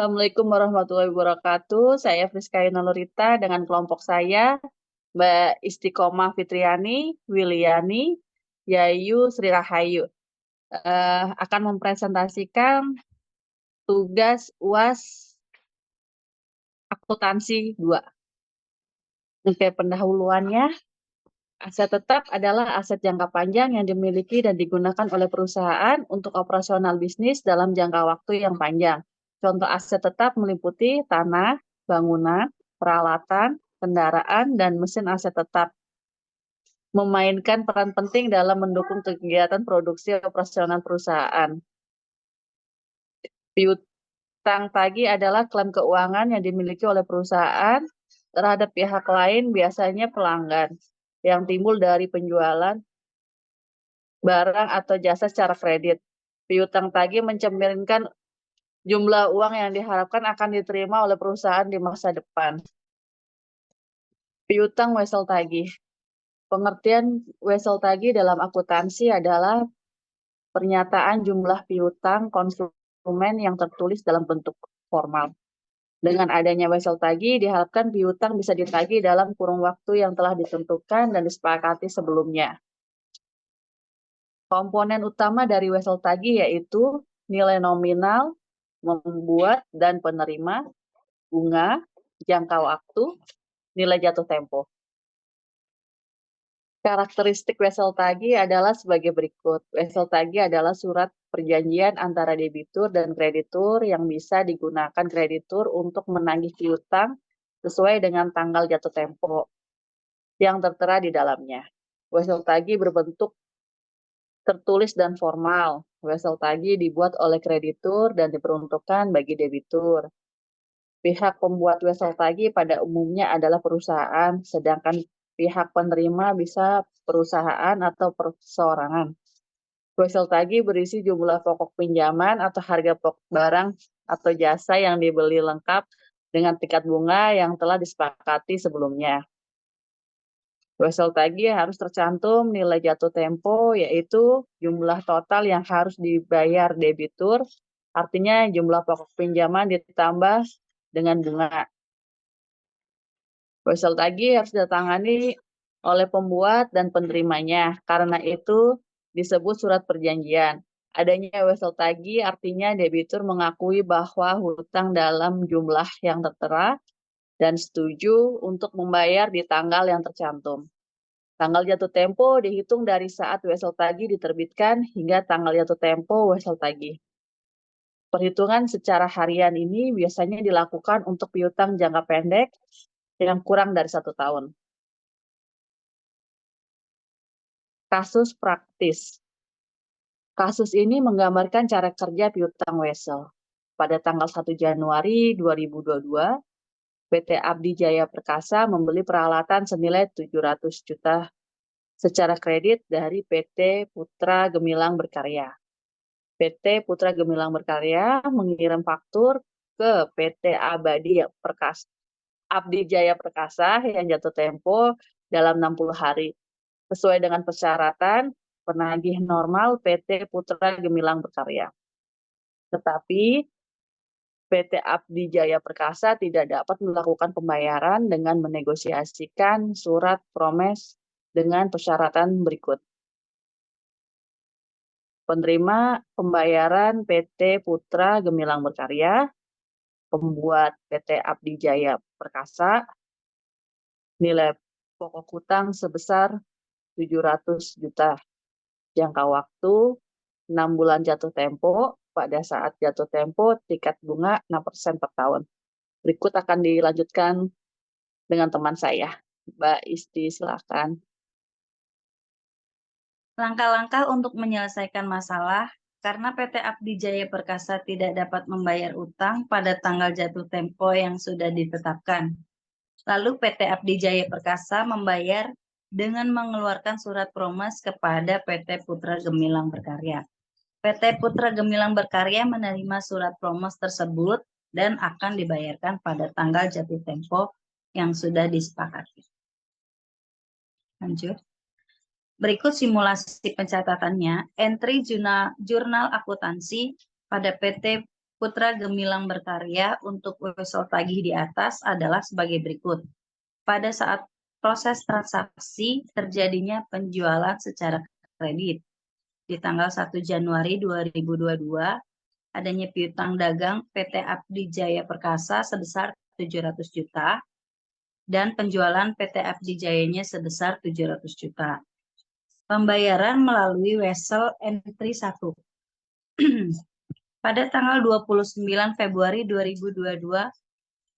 Assalamualaikum warahmatullahi wabarakatuh. Saya Friska Nurita dengan kelompok saya, Mbak Istiqomah Fitriani, Wiliani, Yayu Sri Rahayu. Akan mempresentasikan tugas UAS Akuntansi 2. Oke, pendahuluannya, aset tetap adalah aset jangka panjang yang dimiliki dan digunakan oleh perusahaan untuk operasional bisnis dalam jangka waktu yang panjang. Contoh aset tetap meliputi tanah, bangunan, peralatan, kendaraan, dan mesin aset tetap. Memainkan peran penting dalam mendukung kegiatan produksi operasional perusahaan. Piutang tagih adalah klaim keuangan yang dimiliki oleh perusahaan terhadap pihak lain, biasanya pelanggan, yang timbul dari penjualan barang atau jasa secara kredit. Piutang tagih mencerminkan jumlah uang yang diharapkan akan diterima oleh perusahaan di masa depan. Piutang wesel tagih. Pengertian wesel tagih dalam akuntansi adalah pernyataan jumlah piutang konsumen yang tertulis dalam bentuk formal. Dengan adanya wesel tagih, diharapkan piutang bisa ditagih dalam kurun waktu yang telah ditentukan dan disepakati sebelumnya. Komponen utama dari wesel tagih yaitu nilai nominal, membuat dan penerima, bunga, jangka waktu, nilai jatuh tempo. Karakteristik wesel tagih adalah sebagai berikut. Wesel tagih adalah surat perjanjian antara debitur dan kreditur yang bisa digunakan kreditur untuk menagih piutang sesuai dengan tanggal jatuh tempo yang tertera di dalamnya. Wesel tagih berbentuk tertulis dan formal. Wesel tagih dibuat oleh kreditur dan diperuntukkan bagi debitur. Pihak pembuat wesel tagih pada umumnya adalah perusahaan, sedangkan pihak penerima bisa perusahaan atau perseorangan. Wesel tagih berisi jumlah pokok pinjaman atau harga pokok barang atau jasa yang dibeli lengkap dengan tingkat bunga yang telah disepakati sebelumnya. Wesel tagih harus tercantum nilai jatuh tempo, yaitu jumlah total yang harus dibayar debitur, artinya jumlah pokok pinjaman ditambah dengan bunga. Wesel tagih harus ditangani oleh pembuat dan penerimanya, karena itu disebut surat perjanjian. Adanya wesel tagih artinya debitur mengakui bahwa hutang dalam jumlah yang tertera dan setuju untuk membayar di tanggal yang tercantum. Tanggal jatuh tempo dihitung dari saat wesel tagih diterbitkan hingga tanggal jatuh tempo wesel tagih. Perhitungan secara harian ini biasanya dilakukan untuk piutang jangka pendek yang kurang dari 1 tahun. Kasus praktis. Kasus ini menggambarkan cara kerja piutang wesel. Pada tanggal 1 Januari 2022, PT Abdi Jaya Perkasa membeli peralatan senilai 700 juta secara kredit dari PT Putra Gemilang Berkarya. PT Putra Gemilang Berkarya mengirim faktur ke PT Abdi Jaya Perkasa yang jatuh tempo dalam 60 hari. Sesuai dengan persyaratan penagih normal PT Putra Gemilang Berkarya. Tetapi PT Abdi Jaya Perkasa tidak dapat melakukan pembayaran dengan menegosiasikan surat promes dengan persyaratan berikut. Penerima pembayaran PT Putra Gemilang Berkarya, pembuat PT Abdi Jaya Perkasa, nilai pokok hutang sebesar 700 juta. Jangka waktu 6 bulan jatuh tempo, pada saat jatuh tempo tingkat bunga 6% per tahun. Berikut akan dilanjutkan dengan teman saya. Mbak Isti, silakan. Langkah-langkah untuk menyelesaikan masalah karena PT Abdi Jaya Perkasa tidak dapat membayar utang pada tanggal jatuh tempo yang sudah ditetapkan. Lalu PT Abdi Jaya Perkasa membayar dengan mengeluarkan surat promes kepada PT Putra Gemilang Berkarya. PT Putra Gemilang Berkarya menerima surat promes tersebut dan akan dibayarkan pada tanggal jatuh tempo yang sudah disepakati. Lanjut. Berikut simulasi pencatatannya. Entry jurnal akuntansi pada PT Putra Gemilang Berkarya untuk wesel tagih di atas adalah sebagai berikut. Pada saat proses transaksi terjadinya penjualan secara kredit di tanggal 1 Januari 2022, adanya piutang dagang PT Abdi Jaya Perkasa sebesar 700 juta dan penjualan PT Abdi Jayanya sebesar 700 juta. Pembayaran melalui wesel entry 1. Pada tanggal 29 Februari 2022,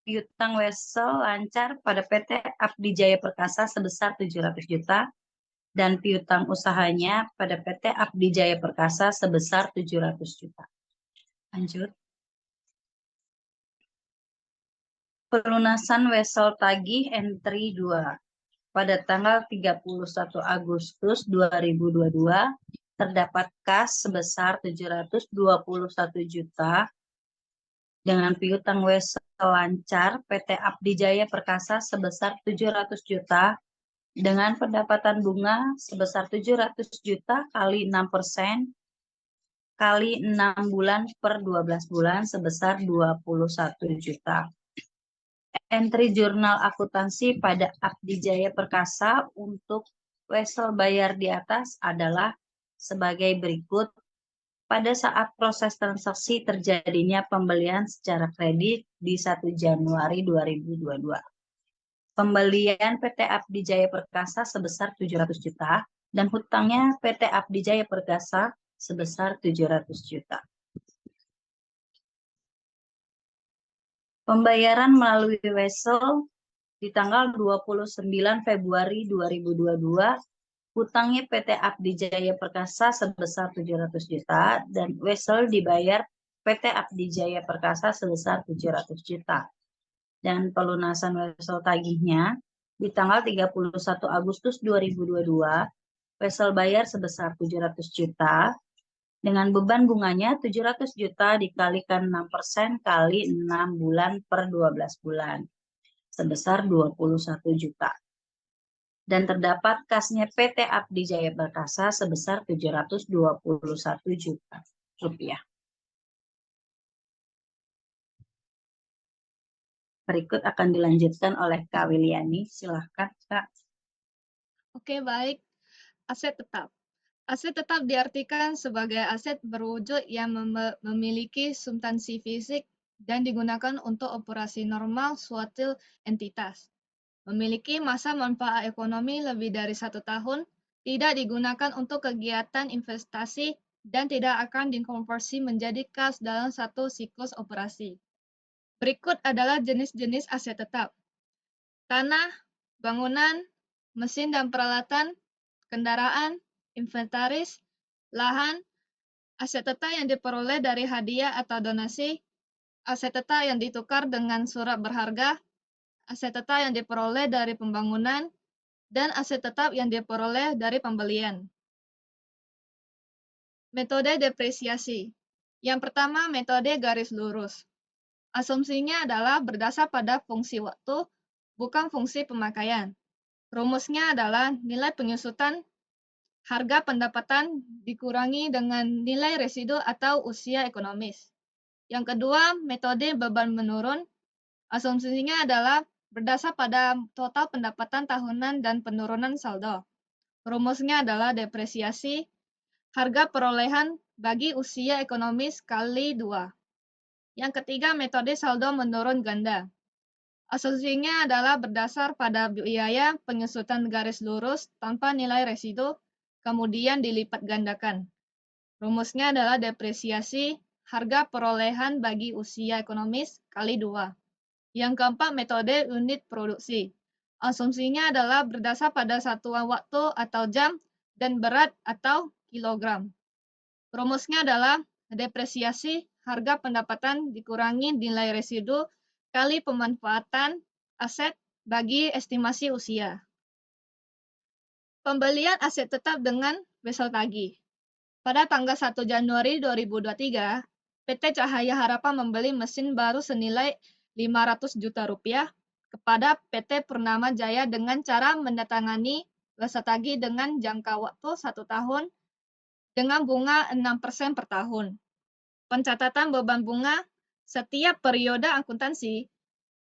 piutang wesel lancar pada PT Abdi Jaya Perkasa sebesar 700 juta dan piutang usahanya pada PT Abdi Jaya Perkasa sebesar 700 juta. Lanjut. Pelunasan wesel tagih entry 2. Pada tanggal 31 Agustus 2022, terdapat kas sebesar 721 juta dengan piutang wesel lancar PT Abdi Jaya Perkasa sebesar 700 juta dengan pendapatan bunga sebesar 700 juta kali 6% kali 6 bulan per 12 bulan sebesar 21 juta. Entry jurnal akuntansi pada Abdi Jaya Perkasa untuk wesel bayar di atas adalah sebagai berikut. Pada saat proses transaksi terjadinya pembelian secara kredit di 1 Januari 2022. Pembelian PT Abdi Jaya Perkasa sebesar 700 juta dan hutangnya PT Abdi Jaya Perkasa sebesar 700 juta. Pembayaran melalui wesel di tanggal 29 Februari 2022, hutangnya PT Abdi Jaya Perkasa sebesar 700 juta dan wesel dibayar PT Abdi Jaya Perkasa sebesar 700 juta. Dan pelunasan wesel tagihnya di tanggal 31 Agustus 2022, wesel bayar sebesar 700 juta dengan beban bunganya 700 juta dikalikan 6% kali 6 bulan per 12 bulan sebesar 21 juta. Dan terdapat kasnya PT Abdi Jaya Perkasa sebesar 721 juta rupiah. Berikut akan dilanjutkan oleh Kak Wiliani. Silahkan, Kak. Oke, baik. Aset tetap. Aset tetap diartikan sebagai aset berwujud yang memiliki substansi fisik dan digunakan untuk operasi normal suatu entitas. Memiliki masa manfaat ekonomi lebih dari 1 tahun, tidak digunakan untuk kegiatan investasi, dan tidak akan dikonversi menjadi kas dalam satu siklus operasi. Berikut adalah jenis-jenis aset tetap. Tanah, bangunan, mesin dan peralatan, kendaraan, inventaris, lahan, aset tetap yang diperoleh dari hadiah atau donasi, aset tetap yang ditukar dengan surat berharga, aset tetap yang diperoleh dari pembangunan, dan aset tetap yang diperoleh dari pembelian. Metode depresiasi. Yang pertama, metode garis lurus. Asumsinya adalah berdasar pada fungsi waktu, bukan fungsi pemakaian. Rumusnya adalah nilai penyusutan harga pendapatan dikurangi dengan nilai residu atau usia ekonomis. Yang kedua, metode beban menurun. Asumsinya adalah berdasar pada total pendapatan tahunan dan penurunan saldo. Rumusnya adalah depresiasi harga perolehan bagi usia ekonomis kali 2. Yang ketiga, metode saldo menurun ganda. Asumsinya adalah berdasar pada biaya penyusutan garis lurus tanpa nilai residu, kemudian dilipat gandakan. Rumusnya adalah depresiasi harga perolehan bagi usia ekonomis kali 2. Yang keempat, metode unit produksi. Asumsinya adalah berdasar pada satuan waktu atau jam dan berat atau kilogram. Rumusnya adalah depresiasi harga pendapatan dikurangi nilai residu kali pemanfaatan aset bagi estimasi usia. Pembelian aset tetap dengan wesel tagih. Pada tanggal 1 Januari 2023, PT Cahaya Harapan membeli mesin baru senilai 500 juta rupiah kepada PT Purnama Jaya dengan cara mendatangani wesel tagih dengan jangka waktu 1 tahun dengan bunga 6% per tahun. Pencatatan beban bunga setiap periode akuntansi,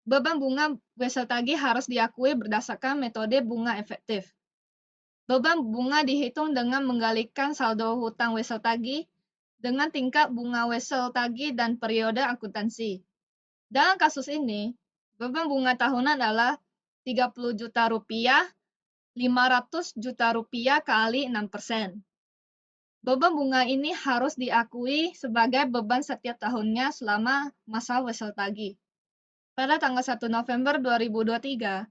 beban bunga wesel tagih harus diakui berdasarkan metode bunga efektif. Beban bunga dihitung dengan menggalikan saldo hutang wesel tagih dengan tingkat bunga wesel tagih dan periode akuntansi. Dalam kasus ini, beban bunga tahunan adalah 30 juta rupiah, 500 juta rupiah kali 6%. Beban bunga ini harus diakui sebagai beban setiap tahunnya selama masa wesel tagih. Pada tanggal 1 November 2023,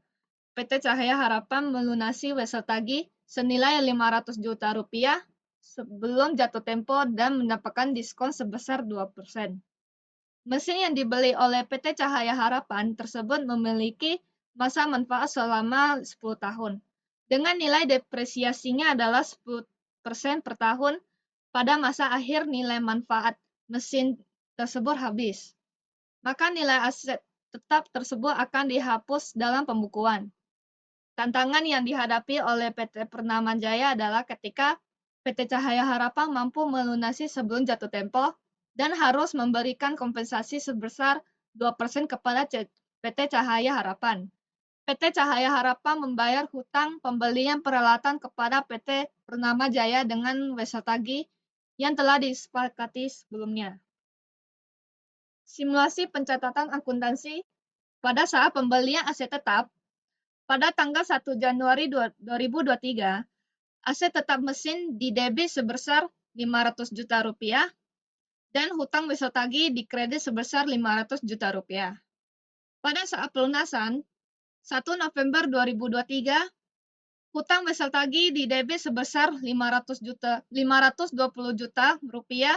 PT Cahaya Harapan melunasi wesel tagih senilai 500 juta rupiah sebelum jatuh tempo dan mendapatkan diskon sebesar 2%. Mesin yang dibeli oleh PT Cahaya Harapan tersebut memiliki masa manfaat selama 10 tahun, dengan nilai depresiasinya adalah 10% per tahun pada masa akhir nilai manfaat mesin tersebut habis. Maka nilai aset tetap tersebut akan dihapus dalam pembukuan. Tantangan yang dihadapi oleh PT Purnama Jaya adalah ketika PT Cahaya Harapan mampu melunasi sebelum jatuh tempo dan harus memberikan kompensasi sebesar 2% kepada PT Cahaya Harapan. PT Cahaya Harapan membayar hutang pembelian peralatan kepada PT Purnama Jaya dengan wesel tagih yang telah disepakati sebelumnya. Simulasi pencatatan akuntansi pada saat pembelian aset tetap. Pada tanggal 1 Januari 2023, aset tetap mesin didebit sebesar 500 juta rupiah dan hutang wesel tagih dikredit sebesar 500 juta rupiah. Pada saat pelunasan, 1 November 2023, hutang wesel tagih didebit sebesar 520 juta rupiah,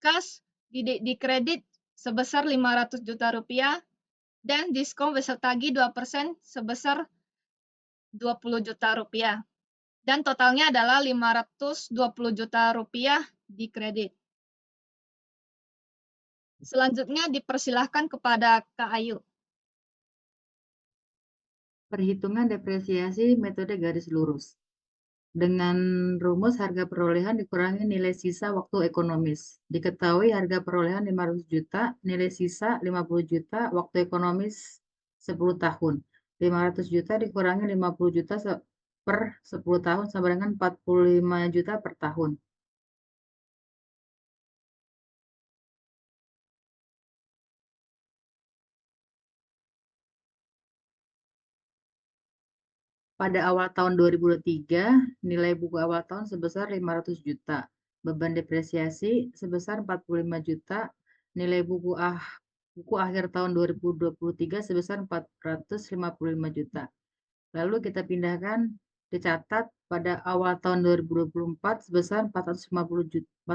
kas dikredit sebesar 500 juta rupiah, dan diskon wesel tagih 2% sebesar 20 juta rupiah. Dan totalnya adalah 520 juta rupiah di kredit. Selanjutnya dipersilahkan kepada Kak Ayu. Perhitungan depresiasi metode garis lurus. Dengan rumus harga perolehan dikurangi nilai sisa waktu ekonomis. Diketahui harga perolehan 500 juta, nilai sisa 50 juta, waktu ekonomis 10 tahun. 500 juta dikurangi 50 juta per 10 tahun sama dengan 45 juta per tahun. Pada awal tahun 2023, nilai buku awal tahun sebesar 500 juta. Beban depresiasi sebesar 45 juta. Nilai buku akhir tahun 2023 sebesar 455 juta. Lalu kita pindahkan dicatat pada awal tahun 2024 sebesar 455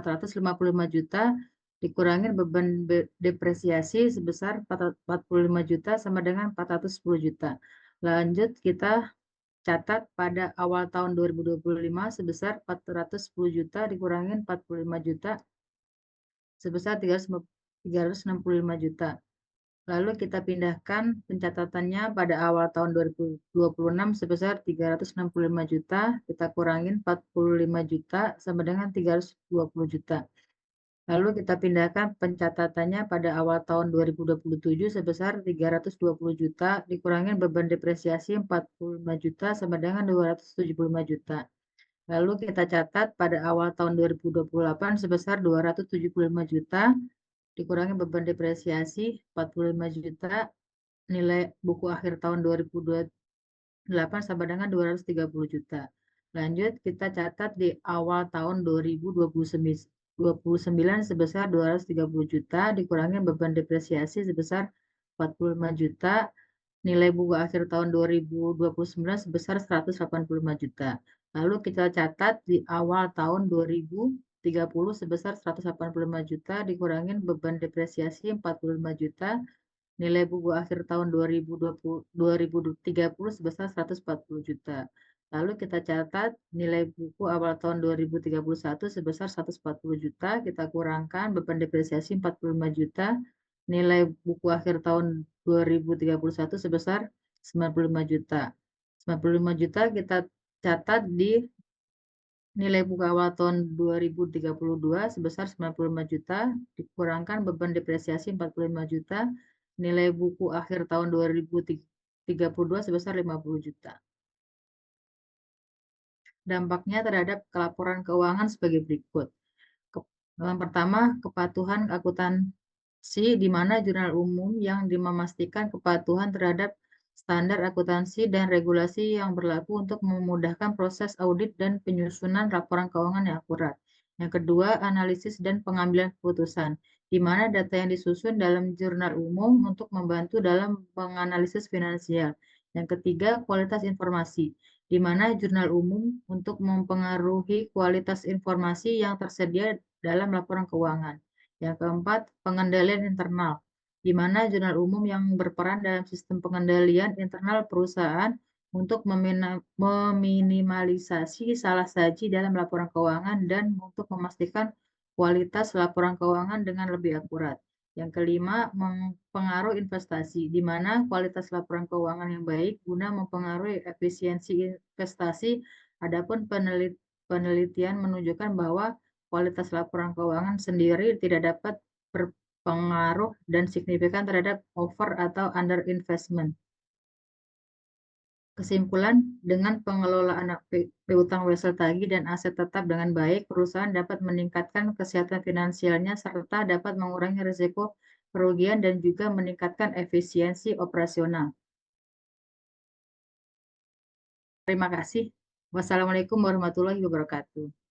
juta dikurangin beban depresiasi sebesar 45 juta sama dengan 410 juta. Lanjut kita catat pada awal tahun 2025 sebesar 410 juta dikurangin 45 juta sebesar 365 juta. Lalu kita pindahkan pencatatannya pada awal tahun 2026 sebesar 365 juta, kita kurangin 45 juta sama dengan 320 juta. Lalu kita pindahkan pencatatannya pada awal tahun 2027 sebesar 320 juta, dikurangin beban depresiasi 45 juta sama dengan 275 juta. Lalu kita catat pada awal tahun 2028 sebesar 275 juta, dikurangi beban depresiasi 45 juta, nilai buku akhir tahun 2028 sama dengan 230 juta. Lanjut kita catat di awal tahun 2029 sebesar 230 juta, dikurangi beban depresiasi sebesar 45 juta, nilai buku akhir tahun 2029 sebesar 185 juta. Lalu kita catat di awal tahun 2030 sebesar 185 juta, dikurangin beban depresiasi 45 juta, nilai buku akhir tahun 2030 sebesar 140 juta. Lalu kita catat nilai buku awal tahun 2031 sebesar 140 juta, kita kurangkan beban depresiasi 45 juta, nilai buku akhir tahun 2031 sebesar 95 juta. 95 juta kita catat di nilai buku awal tahun 2032 sebesar 95 juta, dikurangkan beban depresiasi 45 juta, nilai buku akhir tahun 2032 sebesar 50 juta. Dampaknya terhadap laporan keuangan sebagai berikut. Yang pertama, kepatuhan akuntansi, di mana jurnal umum yang memastikan kepatuhan terhadap standar akuntansi dan regulasi yang berlaku untuk memudahkan proses audit dan penyusunan laporan keuangan yang akurat. Yang kedua, analisis dan pengambilan keputusan, di mana data yang disusun dalam jurnal umum untuk membantu dalam menganalisis finansial. Yang ketiga, kualitas informasi, di mana jurnal umum untuk mempengaruhi kualitas informasi yang tersedia dalam laporan keuangan. Yang keempat, pengendalian internal, di mana jurnal umum yang berperan dalam sistem pengendalian internal perusahaan untuk meminimalisasi salah saji dalam laporan keuangan dan untuk memastikan kualitas laporan keuangan dengan lebih akurat. Yang kelima, mempengaruhi investasi, di mana kualitas laporan keuangan yang baik guna mempengaruhi efisiensi investasi. Adapun penelitian menunjukkan bahwa kualitas laporan keuangan sendiri tidak dapat berpengaruh dan signifikan terhadap over atau under investment. Kesimpulan, dengan pengelolaan piutang wesel tagih dan aset tetap dengan baik, perusahaan dapat meningkatkan kesehatan finansialnya serta dapat mengurangi risiko kerugian dan juga meningkatkan efisiensi operasional. Terima kasih. Wassalamualaikum warahmatullahi wabarakatuh.